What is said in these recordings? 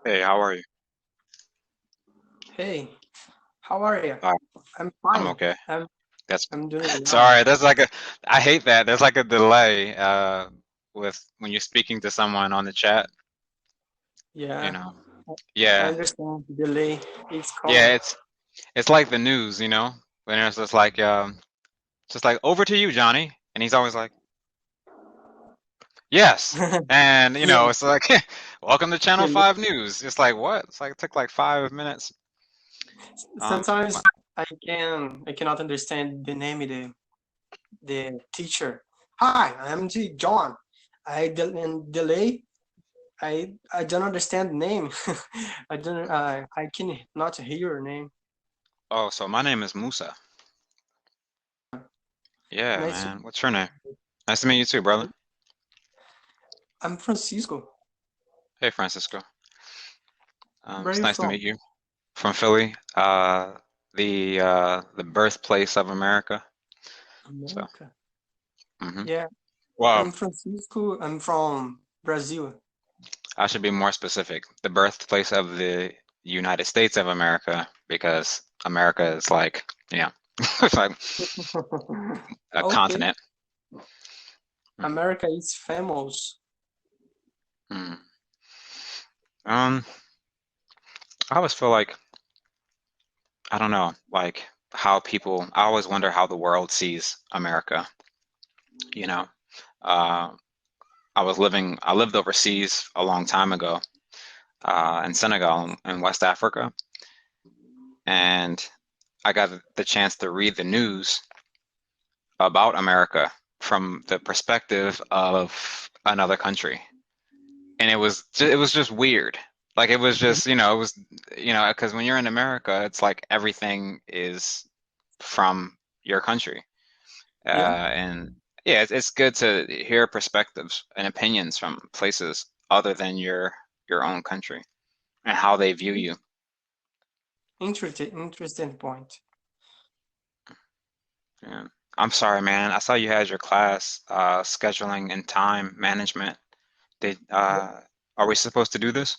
Hey, how are you? Hey, how are you? Uh, I'm I'm fine. okay. I'm That's I'm doing well. sorry. I hate that. There's like a delay with when you're speaking to someone on the chat, you Yeah, know. I Yeah. understand the delay. It's Yeah, common. it's like the news, when it's just like over to you, Johnny. And he's always like, "Yes." And Yeah, it's like, "Welcome to Channel delay. 5 News." It's like, "What?" It's like it took like 5 minutes. Sometimes I cannot understand the name of the teacher. Hi, I'm the John. In delay. I don't understand the name. I can not hear your name. Oh, so my name is Musa. Yeah, Nice. man. What's your name? Nice to meet you too, brother. I'm Francisco. Hey, Francisco. Where are It's you nice to from? meet you. From Philly, the birthplace of America. So, America. hmm Yeah, well, I'm Francisco. I'm from Brazil. I should be more specific. The birthplace of the United States of America, because America is like, it's like a Okay, continent. Mhm. America is famous. Mm. Um, I always feel like I don't know, like how people. I always wonder how the world sees America. You know, uh, I lived overseas a long time ago, in Senegal in West Africa, and I got the chance to read the news about America from the perspective of another country. And it was just weird. Like it was just, it was, because when you're in America, it's like everything is from your country. Yeah, And yeah, it's good to hear perspectives and opinions from places other than your own country and how they view you. interesting point. Yeah. I'm sorry, man. I saw you had your class, scheduling and time management. Did Yeah, are we supposed to do this?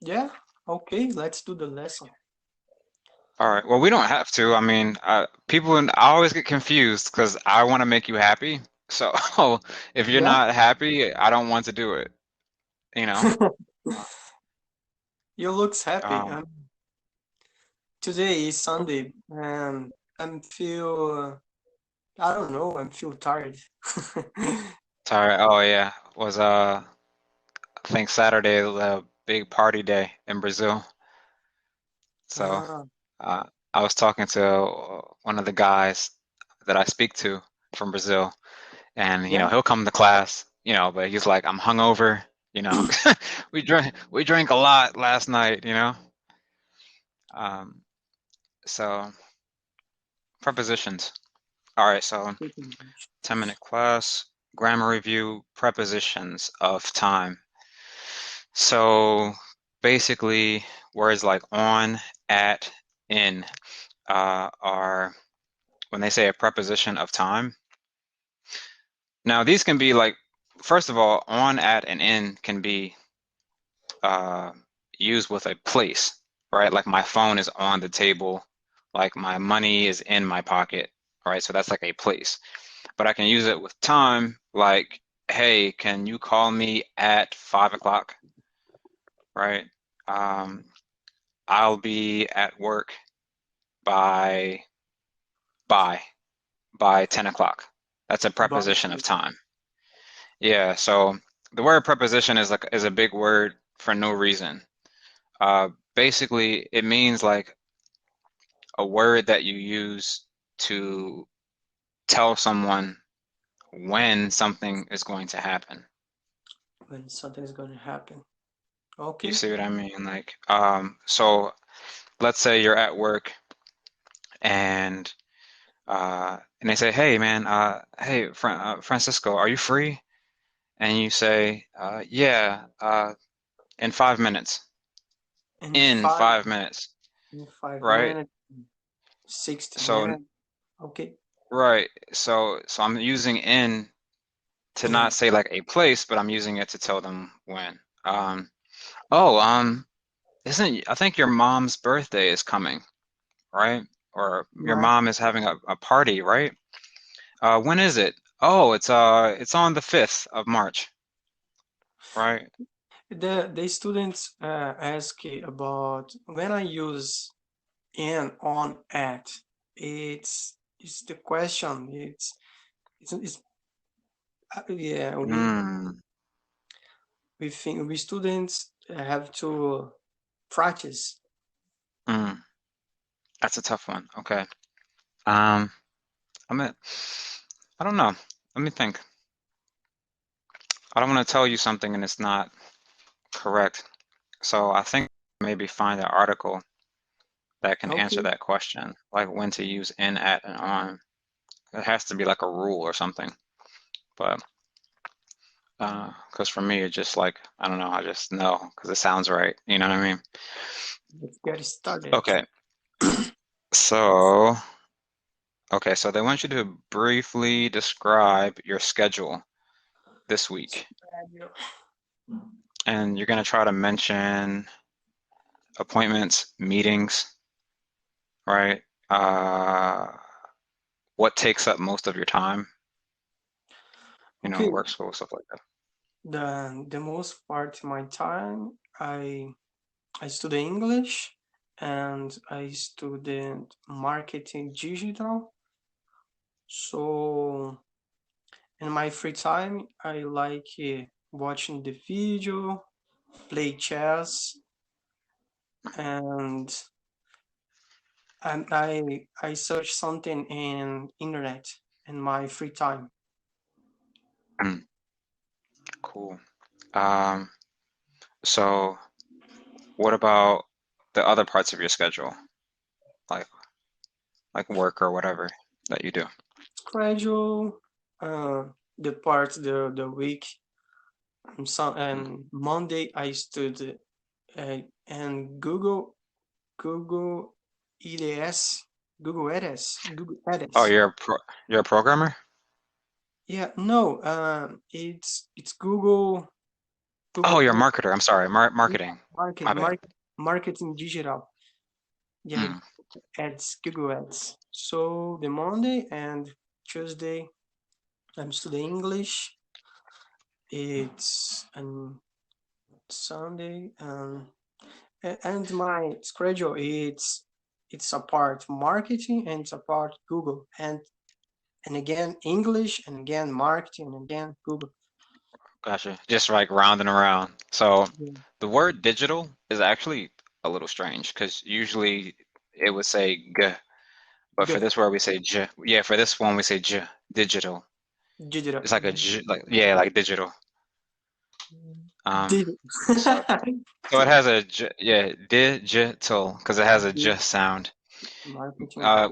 yeah. Okay, let's do the lesson. All right. Well, we don't have to. I mean, I always get confused because I want to make you happy. So if you're Yeah. not happy, I don't want to do it, you know? You looks happy. Um, Today is Sunday, and I'm feel I don't know. I'm feel tired. sorry. Oh yeah. Was I think Saturday the big party day in Brazil. So Ah, uh, I was talking to one of the guys that I speak to from Brazil, and yeah. he'll come to class, but he's like, I'm hungover, we drank a lot last night. Um, so prepositions. All right, so 10-minute class, grammar review, prepositions of time. So basically, words like on, at, in are when they say a preposition of time. Now, these can be like, first of all, on, at, and in can be uh, used with a place, right? Like my phone is on the table, like my money is in my pocket, right? So that's like a place. But I can use it with time, like, hey, can you call me at 5 o'clock, right? Um, I'll be at work by by by 10 o'clock. That's a But preposition of time. Yeah, so the word preposition is a big word for no reason. Basically, it means like a word that you use to tell someone when something is going to happen. when something is going to happen. You Okay. see what I mean? Like, so let's say you're at work and they say, "Hey, man, hey, Francisco, are you free?" And you say, "Yeah, in 5 minutes." In In five 5 minutes, in five right? minutes, 60 So, minutes. Okay. right. So I'm using in to not In say like a place, but I'm using it to tell them when. Oh, I think your mom's birthday is coming, right? Or your My mom is having a party, right? When is it? Oh, it's on the 5th of March, right? the students ask about when I use in, on, at. It's the question. It's yeah. Mm, We think we students have to practice. mm, that's a tough one. Okay. Um, I'm at, I don't know. Let me think. I don't want to tell you something and it's not correct. So I think maybe find an article that can answer Okay. that question, like when to use in, at, and on. It has to be like a rule or something. But because for me, it's just like, I don't know, I just know because it sounds right. You know what I mean? Let's get started. Okay. So, okay, so they want you to briefly describe your schedule this week. And you're going to try to mention appointments, meetings, right? Uh, what takes up most of your time, Okay. work, school, stuff like that. The most part of my time I study English and I studied marketing digital. So in my free time, I like watching the video, play chess, and I search something in internet in my free time. Mm, cool. Um, so what about the other parts of your schedule, like work or whatever that you do? Schedule uh, the part the week. Mm. And Monday I studied and Google EDS, Google EDS, Google Oh, EDS. you're a programmer? Yeah, no, it's Google Oh, you're a Plus marketer. I'm sorry, marketing. market My bad. market marketing digital. Yeah, Mm, ads, Google Ads. So the Monday and Tuesday I'm studying English. It's and Sunday and my schedule it's a part marketing and it's a part Google and again English and again marketing and again Google. gotcha. Just like rounding around. So Yeah. the word digital is actually a little strange because usually it would say g, but for Good. this word we say j. Yeah, for this one we say j, digital. Digital. It's like a j, like yeah, like digital. Um, Digital. so so it has a j, yeah, digital because it has a j sound, Marketing. uh,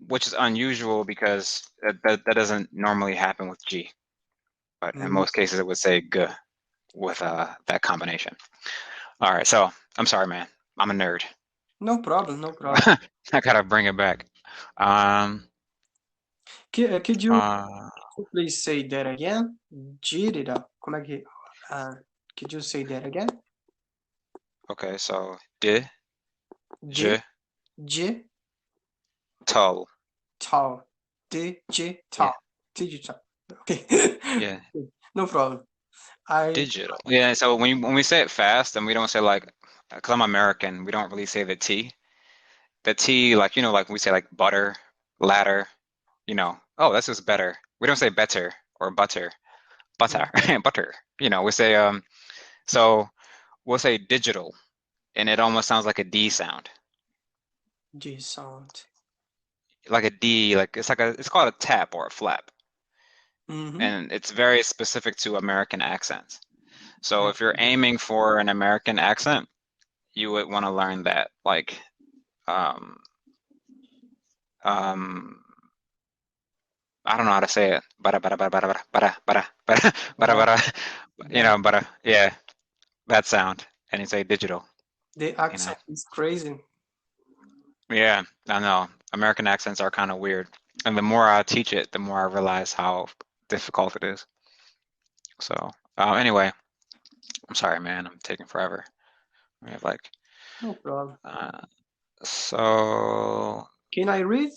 which is unusual because that doesn't normally happen with G. But in Mhm. most cases, it would say g with that combination. All right, so I'm sorry, man. I'm a nerd. No problem, no problem. I gotta bring it back. Um, Could you uh, please say that again? Digital. Como é que could you say that again? okay, so Digital. Digital. yeah, Digital. Okay. yeah, No problem. I digital. Yeah, so when we say it fast, and we don't say like, because I'm American, we don't really say the T. The T, like like we say like butter, ladder. Oh, this is better. We don't say better or butter, butter, butter. We say So we'll say digital, and it almost sounds like a D sound, G sound. like a D, like it's called a tap or a flap, Mm-hmm. and it's very specific to American accents. So I if you're aiming for an American accent, you would want to learn that, like, um, um, I don't know how to say it, bara bara bara bara bara bara bara bara uh, bara, but bara, yeah, that sound, and you say digital, the you know. accent is crazy. Yeah, I know. American accents are kind of weird. And the more I teach it, the more I realize how difficult it is. So, anyway, I'm sorry, man. I'm taking forever. We have like, No problem. so Can I read?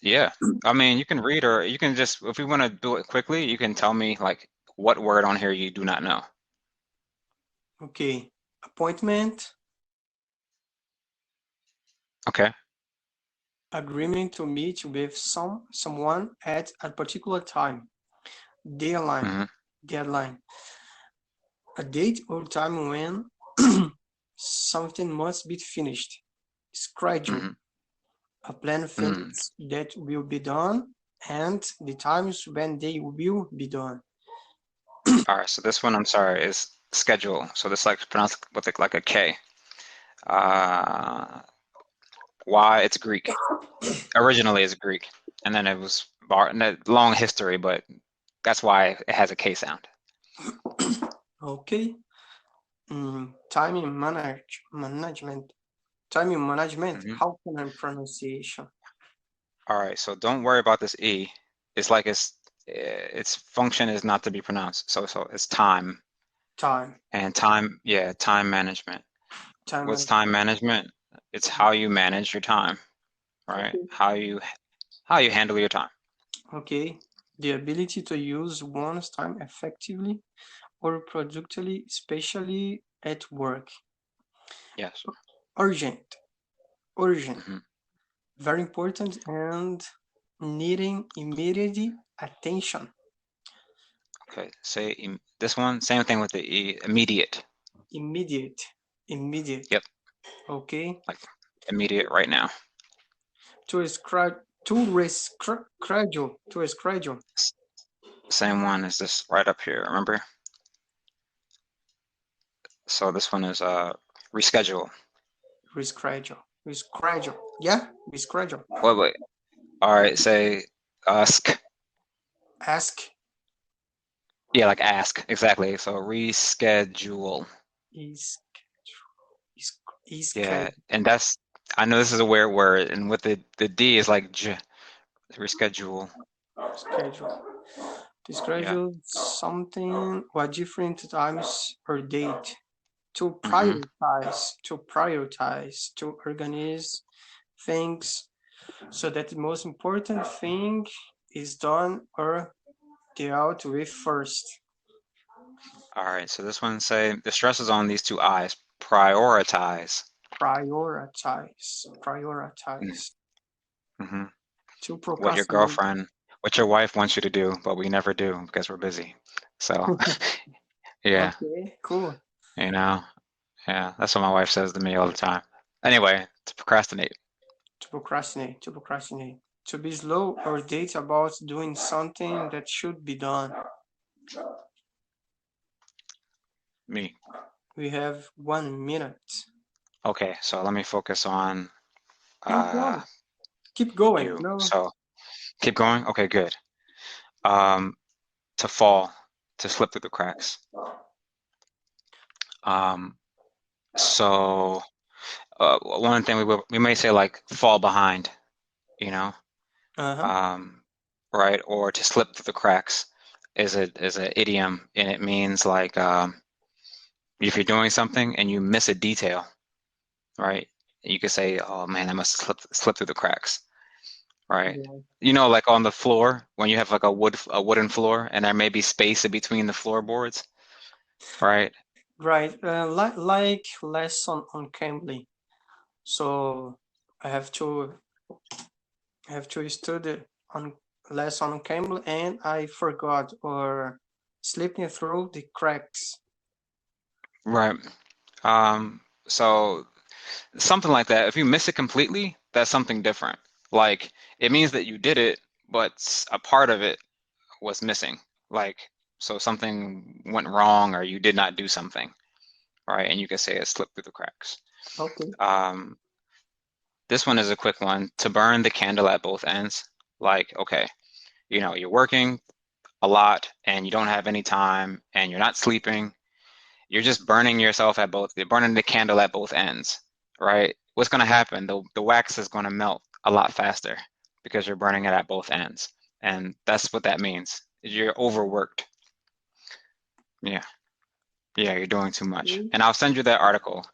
yeah. I mean, you can read, or you can just, if we want to do it quickly, you can tell me like what word on here you do not know. Okay. Appointment, Okay. agreement to meet with someone at a particular time. Deadline, hmm deadline. A date or time when something must be finished. Schedule, hmm a plan of Mm. things that will be done and the times when they will be done. All right. So this one, I'm sorry, is schedule. So this like pronounced with like a K. Uh, why? It's Greek. Originally, it's Greek, and then it was long history, but that's why it has a K sound. Okay. Time management. Time management. hmm How can I pronunciation? All right. So don't worry about this E. It's like its function is not to be pronounced. So it's time Time. and time. Yeah, time management. Time What's management. time management? It's how you manage your time, right? Okay. How you handle your time. Okay. The ability to use one's time effectively or productively, especially at work. Yes. Urgent. Urgent. hmm Very important and needing immediate attention. Okay. Say this one. Same thing with the E. Immediate. Immediate. Immediate. Yep. Okay. Like immediate right now. To schedule. To schedule. Same one as this right up here. Remember? So this one is reschedule. Reschedule. Reschedule. Yeah. Reschedule. Wait. All right. Say ask. Ask. Yeah, like ask. Exactly. So reschedule. Is Yeah, schedule. and that's. I know this is a weird word, and with the D is like j. Reschedule. Schedule. To Yeah. schedule something or different times or date. To hmm prioritize. To prioritize. To organize things so that the most important thing is done or dealt with first. All right. So this one say the stress is on these two I's. Prioritize. Prioritize. Prioritize. Mm-hmm. To What your procrastinate. girlfriend, what your wife wants you to do, but we never do because we're busy. So yeah, Okay, cool. you know, yeah, that's what my wife says to me all the time. Anyway, to procrastinate. To procrastinate. To procrastinate. To be slow or date about doing something that should be done. Me. We have 1 minute. Okay, so let me focus on No uh problem. Keep going. you. No. So keep going. Okay, good. Um, to fall, to slip through the cracks. Um, so one thing we may say like fall behind, you know, Uh-huh. um, right? Or to slip through the cracks is a idiom, and it means like if you're doing something and you miss a detail, right? You could say, "Oh man, I must slip through the cracks," right? Yeah. You know, like on the floor when you have like a wooden floor and there may be space in between the floorboards, right? Right. Like lesson on Cambly. So I have to study on lesson on Cambly and I forgot or slipping through the cracks. Right. So something like that. If you miss it completely, that's something different. Like it means that you did it, but a part of it was missing. Like so something went wrong or you did not do something, right? And you could say it slipped through the cracks. Okay. Um, this one is a quick one. To burn the candle at both ends. Like, okay, you're working a lot and you don't have any time and you're not sleeping. You're just burning yourself at both, you're burning the candle at both ends, right? What's going to happen? The wax is going to melt a lot faster because you're burning it at both ends. And that's what that means. You're overworked. Yeah. Yeah, you're doing too much. And I'll send you that article